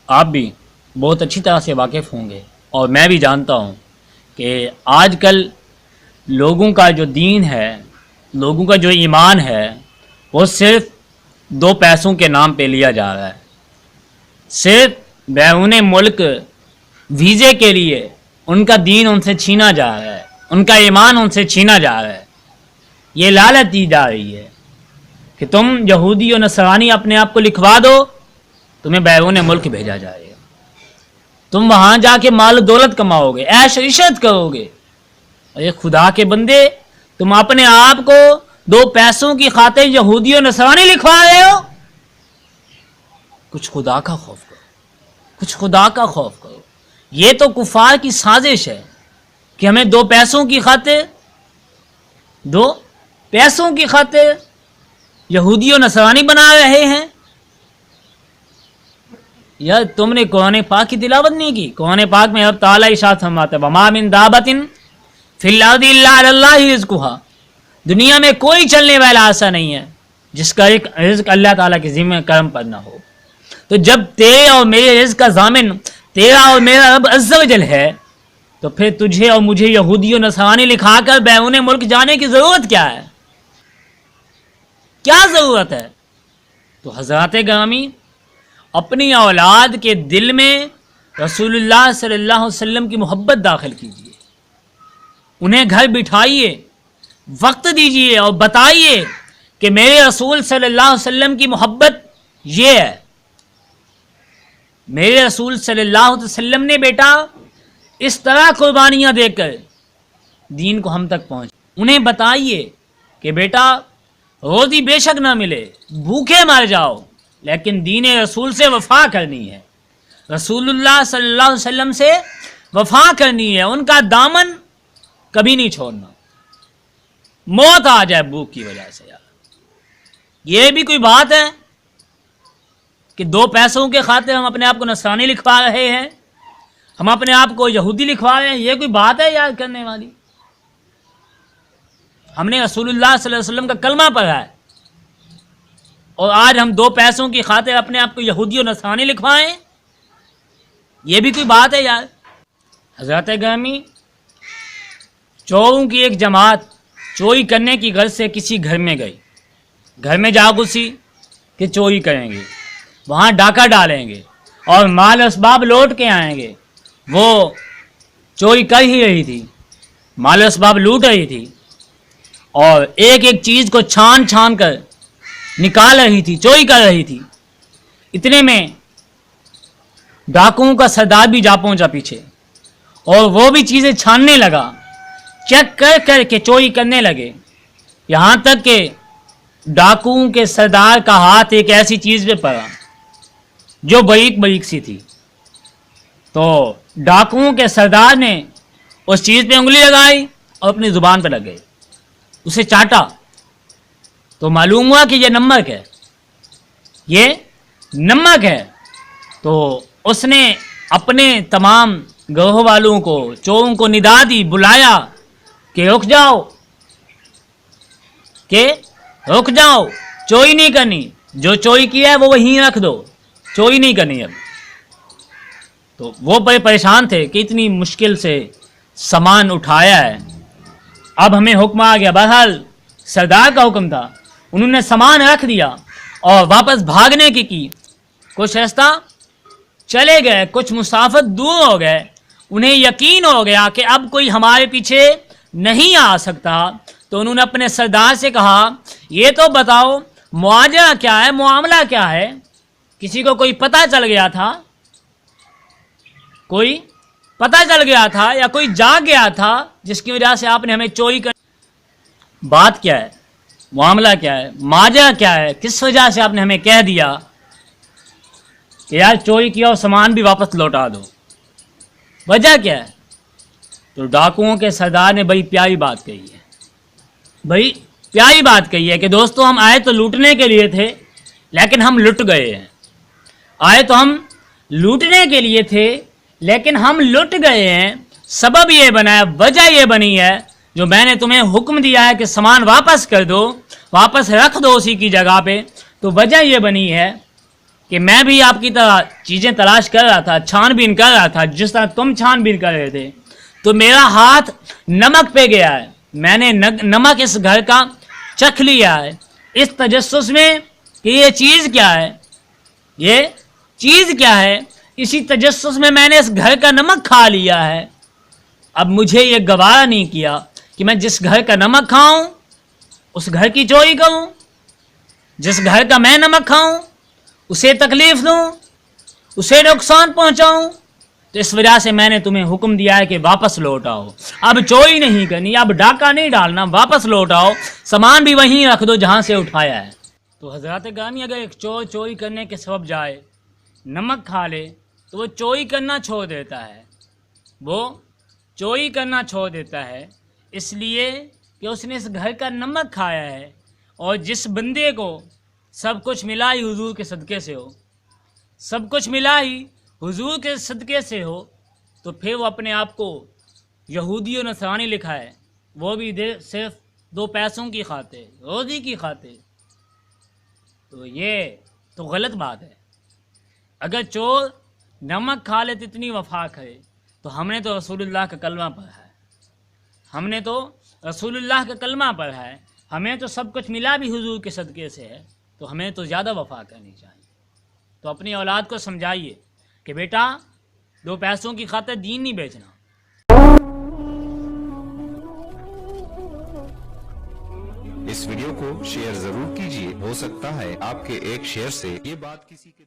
آپ بھی بہت اچھی طرح سے واقف ہوں گے اور میں بھی جانتا ہوں کہ آج کل لوگوں کا جو دین ہے، لوگوں کا جو ایمان ہے، وہ صرف 2 پیسوں کے نام پہ لیا جا رہا ہے۔ صرف بیرون ملک ویزے کے لیے ان کا دین ان سے چھینا جا رہا ہے، ان کا ایمان ان سے چھینا جا رہا ہے۔ یہ لالچ دی جا رہی ہے کہ تم یہودی و نصرانی اپنے آپ کو لکھوا دو، تمہیں بیرون ملک بھیجا جائے گا، تم وہاں جا کے مال و دولت کماؤ گے، عیش عشرت کرو گے۔ اور یہ خدا کے بندے، تم اپنے آپ کو 2 پیسوں کی خاطر یہودی و نصرانی لکھوا رہے ہو؟ کچھ خدا کا خوف کرو، کچھ خدا کا خوف کرو۔ یہ تو کفار کی سازش ہے کہ ہمیں 2 پیسوں کی خاطر 2 پیسوں کی خاطر یہودی و نصرانی بنا رہے ہیں۔ یار تم نے قرآن پاک کی تلاوت نہیں کی؟ قرآن پاک میں اب تعالیٰ ارشاد فرماتا ہے وَمَا مِن دَابَةٍ فِي الْأَرْضِ إِلَّا عَلَى اللَّهِ رِزْقُهَا، دنیا میں کوئی چلنے والا ایسا نہیں ہے جس کا ایک رزق اللہ تعالیٰ کے ذمہ کرم پر نہ ہو۔ تو جب تیرے اور میرے رزق کا ضامن تیرا اور میرا رب عز و جل ہے، تو پھر تجھے اور مجھے یہودی و نصرانی لکھا کر بیرون ملک جانے کی ضرورت کیا ہے؟ کیا ضرورت ہے؟ تو حضرات گرامی، اپنی اولاد کے دل میں رسول اللہ صلی اللہ علیہ وسلم کی محبت داخل کیجیے، انہیں گھر بٹھائیے، وقت دیجیے اور بتائیے کہ میرے رسول صلی اللہ علیہ وسلم کی محبت یہ ہے۔ میرے رسول صلی اللہ علیہ وسلم نے بیٹا اس طرح قربانیاں دے کر دین کو ہم تک پہنچ، انہیں بتائیے کہ بیٹا روزی بے شک نہ ملے، بھوکے مر جاؤ، لیکن دین رسول سے وفا کرنی ہے، رسول اللہ صلی اللہ علیہ وسلم سے وفا کرنی ہے، ان کا دامن کبھی نہیں چھوڑنا، موت آ جائے بھوک کی وجہ سے۔ یار یہ بھی کوئی بات ہے کہ 2 پیسوں کے خاطر ہم اپنے آپ کو نصرانی لکھوا رہے ہیں، ہم اپنے آپ کو یہودی لکھوا رہے ہیں؟ یہ کوئی بات ہے یاد کرنے والی؟ ہم نے رسول اللہ صلی اللہ علیہ وسلم کا کلمہ پڑھا ہے اور آج ہم 2 پیسوں کی خاطر اپنے آپ کو یہودی و نصرانی لکھوائیں؟ یہ بھی کوئی بات ہے یار؟ حضرات گرامی، چوروں کی ایک جماعت چوری کرنے کی غرض سے کسی گھر میں گئی، گھر میں جا گھسی کہ چوری کریں گے، وہاں ڈاکہ ڈالیں گے اور مال اسباب لوٹ کے آئیں گے۔ وہ چوری کر ہی رہی تھی، مال اسباب لوٹ رہی تھی اور ایک ایک چیز کو چھان چھان کر نکال رہی تھی، چوری کر رہی تھی۔ اتنے میں ڈاکوؤں کا سردار بھی جا پہنچا پیچھے اور وہ بھی چیزیں چھاننے لگا، چیک کر کر کے چوری کرنے لگے، یہاں تک کہ ڈاکوؤں کے سردار کا ہاتھ ایک ایسی چیز پہ پڑا جو باریک باریک سی تھی۔ تو ڈاکوؤں کے سردار نے اس چیز پہ انگلی لگائی اور اپنی زبان پہ لگ گئی، اسے چاٹا تو معلوم ہوا کہ یہ نمک ہے، یہ نمک ہے۔ تو اس نے اپنے تمام گروہ والوں کو، چوروں کو ندا دی، بلایا کہ رک جاؤ، کہ رک جاؤ، چوری نہیں کرنی، جو چوری کیا ہے وہ وہیں رکھ دو، چوری نہیں کرنی اب۔ تو وہ بڑے پریشان تھے کہ اتنی مشکل سے سامان اٹھایا ہے، اب ہمیں حکم آ گیا۔ بہرحال سردار کا حکم تھا، انہوں نے سامان رکھ دیا اور واپس بھاگنے کی کچھ راستہ چلے گئے، کچھ مسافت دور ہو گئے، انہیں یقین ہو گیا کہ اب کوئی ہمارے پیچھے نہیں آ سکتا۔ تو انہوں نے اپنے سردار سے کہا یہ تو بتاؤ معاجرہ کیا ہے، معاملہ کیا ہے؟ کسی کو کوئی پتہ چل گیا تھا، کوئی پتہ چل گیا تھا یا کوئی جاگ گیا تھا جس کی وجہ سے آپ نے ہمیں چوری کر؟ بات کیا ہے، معاملہ کیا ہے، ماجرا کیا ہے، کس وجہ سے آپ نے ہمیں کہہ دیا کہ یار چوری کیا اور سامان بھی واپس لوٹا دو؟ وجہ کیا ہے؟ تو ڈاکوؤں کے سردار نے بڑی پیاری بات کہی ہے، بڑی پیاری بات کہی ہے کہ دوستو ہم آئے تو لوٹنے کے لیے تھے لیکن ہم لٹ گئے ہیں، آئے تو ہم لوٹنے کے لیے تھے لیکن ہم لٹ گئے ہیں۔ سبب یہ بنا ہے، وجہ یہ بنی ہے جو میں نے تمہیں حکم دیا ہے کہ سامان واپس کر دو، واپس رکھ دو اسی کی جگہ پہ، تو وجہ یہ بنی ہے کہ میں بھی آپ کی طرح چیزیں تلاش کر رہا تھا, چھان بین کر رہا تھا, جس طرح تم چھان بین کر رہے تھے, تو میرا ہاتھ نمک پہ گیا ہے. میں نے نمک اس گھر کا چکھ لیا ہے اس تجسس میں کہ یہ چیز کیا ہے, یہ چیز کیا ہے. اسی تجسس میں نے اس گھر کا نمک کھا لیا ہے. اب مجھے یہ گوارا نہیں کیا کہ میں جس گھر کا نمک کھاؤں اس گھر کی چوری کروں, جس گھر کا میں نمک کھاؤں اسے تکلیف دوں, اسے نقصان پہنچاؤں. تو اس وجہ سے میں نے تمہیں حکم دیا ہے کہ واپس لوٹ آؤ. اب چوری نہیں کرنی, اب ڈاکہ نہیں ڈالنا, واپس لوٹ آؤ, سامان بھی وہیں رکھ دو جہاں سے اٹھایا ہے. تو حضرات گرامی, اگر ایک چور چوری کرنے کے سبب جائے, نمک کھا لے, تو وہ چوری کرنا چھوڑ دیتا ہے. وہ چوری کرنا چھوڑ دیتا ہے اس لیے کہ اس نے اس گھر کا نمک کھایا ہے. اور جس بندے کو سب کچھ ملا ہی حضور کے صدقے سے ہو, سب کچھ ملا ہی حضور کے صدقے سے ہو, تو پھر وہ اپنے آپ کو یہودی و نصرانی لکھا ہے, وہ بھی صرف 2 پیسوں کی خاطر, روزی کی خاطر. تو یہ تو غلط بات ہے. اگر چور نمک کھا لے تو اتنی وفا کرے, تو ہم نے تو رسول اللہ کا کلمہ پڑھا ہے, ہم نے تو رسول اللہ کا کلمہ پڑھا ہے, ہمیں تو سب کچھ ملا بھی حضور کے صدقے سے ہے, تو ہمیں تو زیادہ وفا کرنی چاہیے. تو اپنی اولاد کو سمجھائیے کہ بیٹا 2 پیسوں کی خاطر دین نہیں بیچنا. اس ویڈیو کو شیئر ضرور کیجیے, ہو سکتا ہے آپ کے ایک شیئر سے یہ بات کسی کے